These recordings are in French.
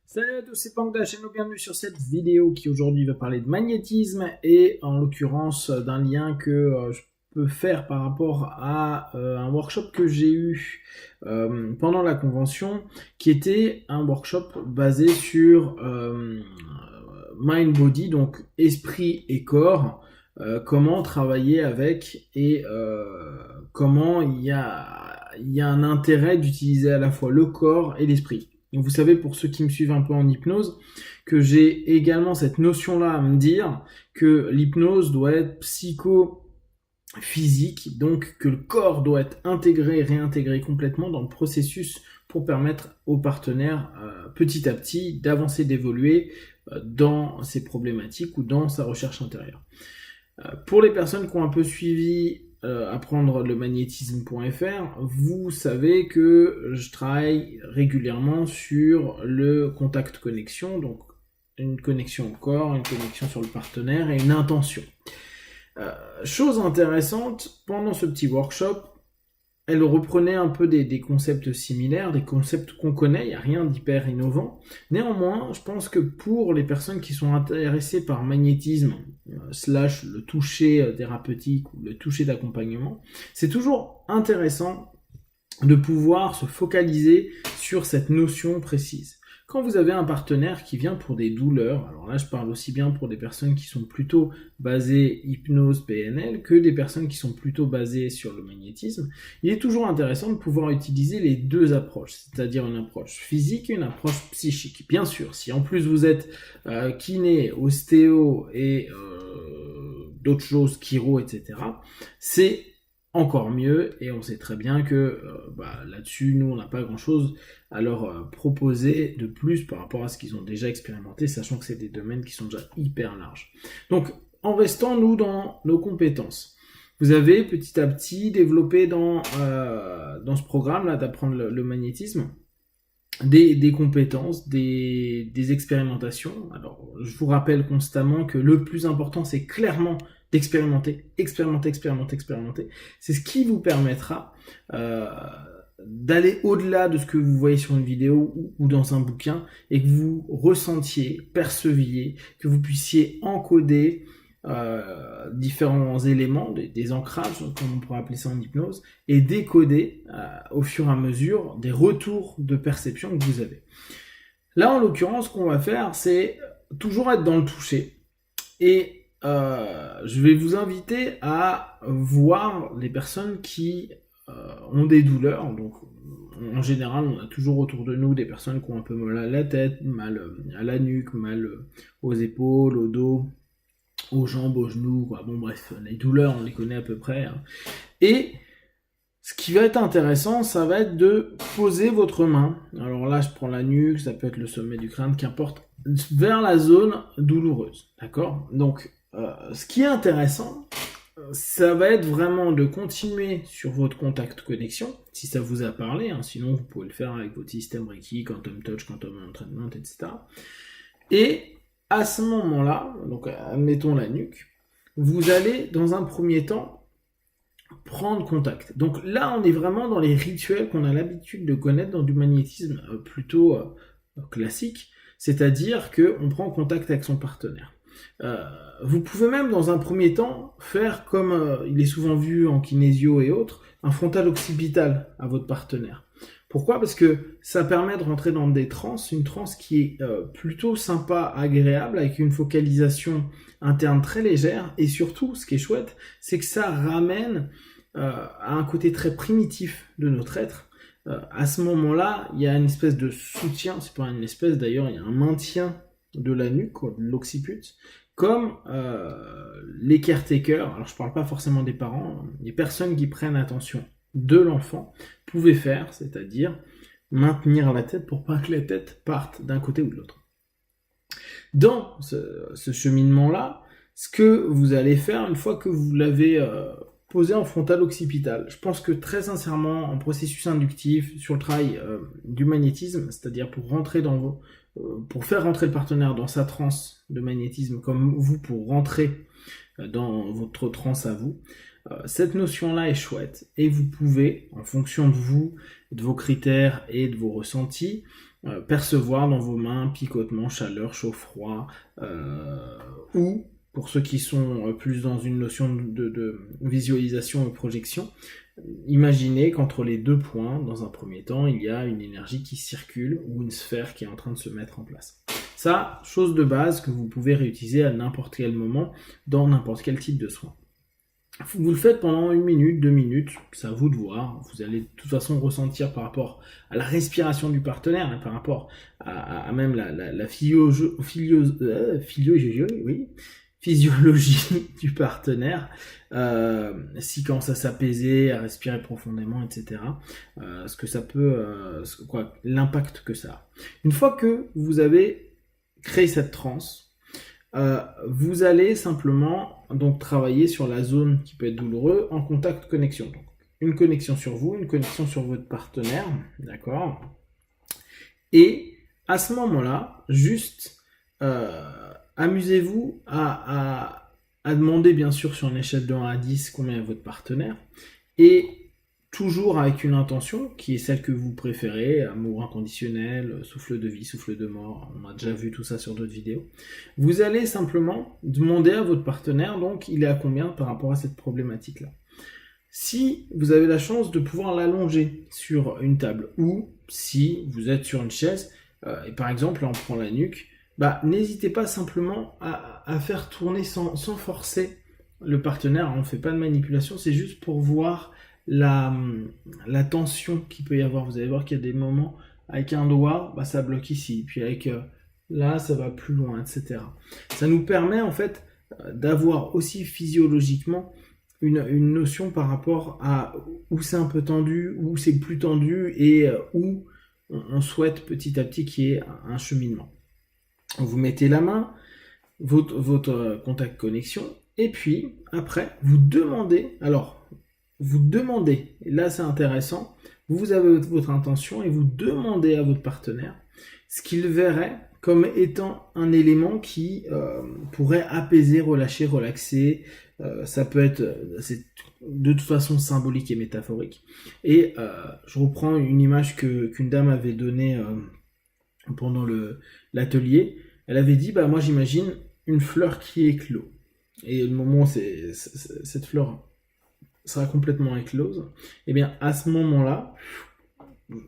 Salut à tous, c'est Pank de la chaîne, bienvenue sur cette vidéo qui aujourd'hui va parler de magnétisme et en l'occurrence d'un lien que je peux faire par rapport à un workshop que j'ai eu pendant la convention qui était un workshop basé sur mind body, donc esprit et corps, comment travailler avec et comment il y a un intérêt d'utiliser à la fois le corps et l'esprit. Donc vous savez, pour ceux qui me suivent un peu en hypnose, que j'ai également cette notion-là à me dire que l'hypnose doit être psychophysique, donc que le corps doit être intégré et réintégré complètement dans le processus pour permettre aux partenaires petit à petit d'avancer, d'évoluer dans ses problématiques ou dans sa recherche intérieure. Pour les personnes qui ont un peu suivi apprendre le magnétisme.fr, vous savez que je travaille régulièrement sur le contact connexion, donc une connexion au corps, une connexion sur le partenaire et une intention. Chose intéressante, pendant ce petit workshop, elle reprenait un peu des concepts similaires, des concepts qu'on connaît, il n'y a rien d'hyper innovant. Néanmoins, je pense que pour les personnes qui sont intéressées par magnétisme, slash le toucher thérapeutique ou le toucher d'accompagnement, c'est toujours intéressant de pouvoir se focaliser sur cette notion précise. Quand vous avez un partenaire qui vient pour des douleurs, alors là je parle aussi bien pour des personnes qui sont plutôt basées hypnose PNL que des personnes qui sont plutôt basées sur le magnétisme, il est toujours intéressant de pouvoir utiliser les deux approches, c'est-à-dire une approche physique et une approche psychique. Bien sûr, si en plus vous êtes kiné, ostéo et d'autres choses, chiro, etc., c'est encore mieux, et on sait très bien que là-dessus, nous, on n'a pas grand-chose à leur proposer de plus par rapport à ce qu'ils ont déjà expérimenté, sachant que c'est des domaines qui sont déjà hyper larges. Donc, en restant, nous, dans nos compétences, vous avez petit à petit développé dans ce programme-là d'apprendre le magnétisme, des compétences, des expérimentations. Alors, je vous rappelle constamment que le plus important, c'est clairement d'expérimenter, expérimenter. C'est ce qui vous permettra d'aller au-delà de ce que vous voyez sur une vidéo ou dans un bouquin et que vous ressentiez, perceviez, que vous puissiez encoder différents éléments, des ancrages, comme on pourrait appeler ça en hypnose, et décoder au fur et à mesure des retours de perception que vous avez. Là, en l'occurrence, ce qu'on va faire, c'est toujours être dans le toucher. Et je vais vous inviter à voir les personnes qui ont des douleurs. Donc, en général, on a toujours autour de nous des personnes qui ont un peu mal à la tête, mal à la nuque, mal aux épaules, au dos, aux jambes, aux genoux, quoi. Bon bref, les douleurs, on les connaît à peu près. Hein. Et ce qui va être intéressant, ça va être de poser votre main. Alors là, je prends la nuque, ça peut être le sommet du crâne, qu'importe, vers la zone douloureuse. D'accord ? Donc, ce qui est intéressant, ça va être vraiment de continuer sur votre contact connexion, si ça vous a parlé, hein, sinon vous pouvez le faire avec votre système Reiki, Quantum Touch, Quantum Entraînement, etc. Et à ce moment-là, donc admettons la nuque, vous allez dans un premier temps prendre contact. Donc là, on est vraiment dans les rituels qu'on a l'habitude de connaître dans du magnétisme plutôt classique, c'est-à-dire qu'on prend contact avec son partenaire. Vous pouvez même dans un premier temps faire comme il est souvent vu en kinésio et autres, un frontal occipital à votre partenaire. Pourquoi ? Parce que ça permet de rentrer dans des transes, une transe qui est plutôt sympa, agréable, avec une focalisation interne très légère, et surtout, ce qui est chouette, c'est que ça ramène à un côté très primitif de notre être. À ce moment-là, il y a une espèce de soutien, c'est pas une espèce d'ailleurs, il y a un maintien de la nuque, de l'occiput, comme les caretakers, alors je parle pas forcément des parents, les personnes qui prennent attention de l'enfant pouvaient faire, c'est-à-dire maintenir la tête pour pas que la tête parte d'un côté ou de l'autre. Dans ce cheminement-là, ce que vous allez faire une fois que vous l'avez posé en frontal occipital, je pense que très sincèrement, en processus inductif, sur le travail du magnétisme, c'est-à-dire pour rentrer pour faire rentrer le partenaire dans sa transe de magnétisme, comme vous pour rentrer dans votre transe à vous, cette notion-là est chouette et vous pouvez, en fonction de vous, de vos critères et de vos ressentis, percevoir dans vos mains picotement, chaleur, chaud-froid, ou pour ceux qui sont plus dans une notion de visualisation et projection, imaginez qu'entre les deux points, dans un premier temps, il y a une énergie qui circule ou une sphère qui est en train de se mettre en place. Ça, chose de base que vous pouvez réutiliser à n'importe quel moment dans n'importe quel type de soin. Vous le faites pendant 1 minute, 2 minutes, c'est à vous de voir. Vous allez de toute façon ressentir par rapport à la respiration du partenaire, hein, par rapport à même la physiologie du partenaire, s'il commence à s'apaiser, à respirer profondément, etc. Ce que ça peut, l'impact que ça a. Une fois que vous avez créé cette transe, vous allez simplement donc travailler sur la zone qui peut être douloureuse en contact connexion. Donc, une connexion sur vous, une connexion sur votre partenaire, d'accord. Et à ce moment-là, juste amusez-vous à demander bien sûr sur une échelle de 1 à 10 combien est votre partenaire, et toujours avec une intention qui est celle que vous préférez, amour inconditionnel, souffle de vie, souffle de mort, on a déjà vu tout ça sur d'autres vidéos. Vous allez simplement demander à votre partenaire, donc il est à combien par rapport à cette problématique-là. Si vous avez la chance de pouvoir l'allonger sur une table, ou si vous êtes sur une chaise, et par exemple on prend la nuque, n'hésitez pas simplement à faire tourner sans forcer le partenaire, on ne fait pas de manipulation, c'est juste pour voir la tension qu'il peut y avoir. Vous allez voir qu'il y a des moments avec un doigt, ça bloque ici, puis avec là ça va plus loin, etc. Ça nous permet en fait d'avoir aussi physiologiquement une notion par rapport à où c'est un peu tendu, où c'est plus tendu, et où on souhaite petit à petit qu'il y ait un cheminement. Vous mettez la main, votre contact connexion, et puis après vous demandez, et là c'est intéressant, vous avez votre intention et vous demandez à votre partenaire ce qu'il verrait comme étant un élément qui pourrait apaiser, relâcher, relaxer. Ça peut être, c'est de toute façon symbolique et métaphorique. Et je reprends une image qu'une dame avait donnée pendant l'atelier. Elle avait dit, moi j'imagine une fleur qui éclot. Et le moment où cette fleur sera complètement éclose, et bien à ce moment-là,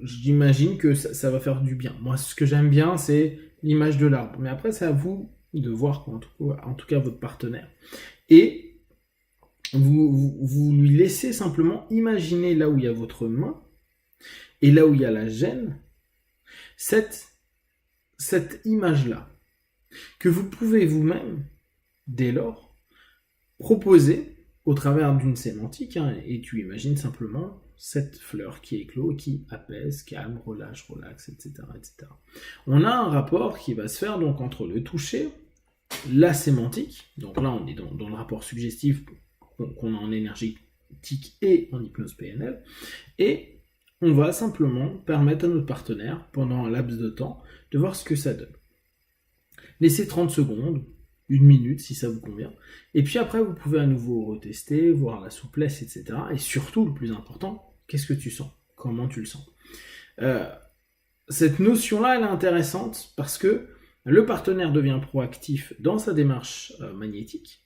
j'imagine que ça va faire du bien. Moi, ce que j'aime bien, c'est l'image de l'arbre. Mais après, c'est à vous de voir, en tout cas, votre partenaire. Et vous lui laissez simplement imaginer là où il y a votre main, et là où il y a la gêne, cette image-là, que vous pouvez vous-même, dès lors, proposer au travers d'une sémantique, et tu imagines simplement cette fleur qui éclot, qui apaise, calme, relâche, relaxe, etc., etc. On a un rapport qui va se faire donc entre le toucher, la sémantique, donc là on est dans le rapport suggestif qu'on a en énergétique et en hypnose PNL, et on va simplement permettre à notre partenaire, pendant un laps de temps, de voir ce que ça donne. Laissez 30 secondes, 1 minute si ça vous convient, et puis après vous pouvez à nouveau retester, voir la souplesse, etc. Et surtout, le plus important, qu'est-ce que tu sens? Comment tu le sens? Cette notion-là, elle est intéressante parce que le partenaire devient proactif dans sa démarche magnétique,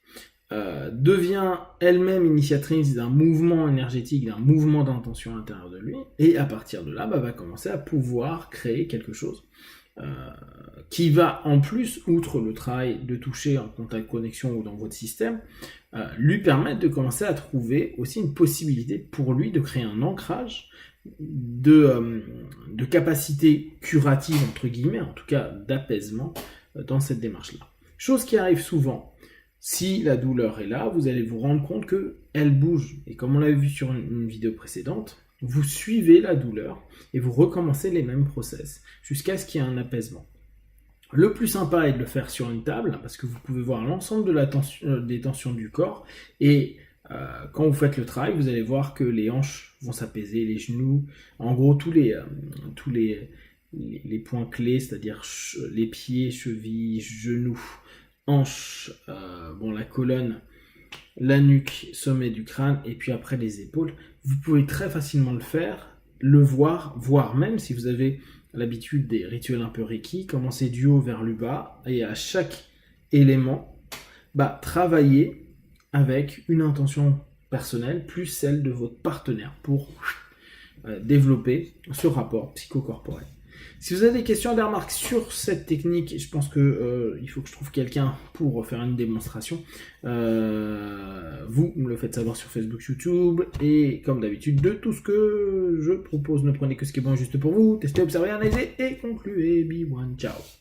devient elle-même initiatrice d'un mouvement énergétique, d'un mouvement d'intention à l'intérieur de lui, et à partir de là, va commencer à pouvoir créer quelque chose qui va en plus, outre le travail de toucher en contact connexion ou dans votre système, lui permettre de commencer à trouver aussi une possibilité pour lui de créer un ancrage de capacité curative, entre guillemets, en tout cas d'apaisement dans cette démarche-là. Chose qui arrive souvent. Si la douleur est là, vous allez vous rendre compte qu'elle bouge. Et comme on l'a vu sur une vidéo précédente, vous suivez la douleur et vous recommencez les mêmes process jusqu'à ce qu'il y ait un apaisement. Le plus sympa est de le faire sur une table parce que vous pouvez voir l'ensemble des tensions du corps, et quand vous faites le travail, vous allez voir que les hanches vont s'apaiser, les genoux, en gros tous les points clés, c'est-à-dire les pieds, chevilles, genoux, hanches, la colonne, la nuque, sommet du crâne, et puis après les épaules. Vous pouvez très facilement le faire, le voir même si vous avez l'habitude des rituels un peu Reiki, commencez du haut vers le bas, et à chaque élément, travaillez avec une intention personnelle plus celle de votre partenaire pour développer ce rapport psychocorporel. Si vous avez des questions, des remarques sur cette technique, je pense que il faut que je trouve quelqu'un pour faire une démonstration. Vous me le faites savoir sur Facebook, YouTube, et comme d'habitude, de tout ce que je propose, ne prenez que ce qui est bon juste pour vous. Testez, observez, analysez et concluez. Be one, ciao.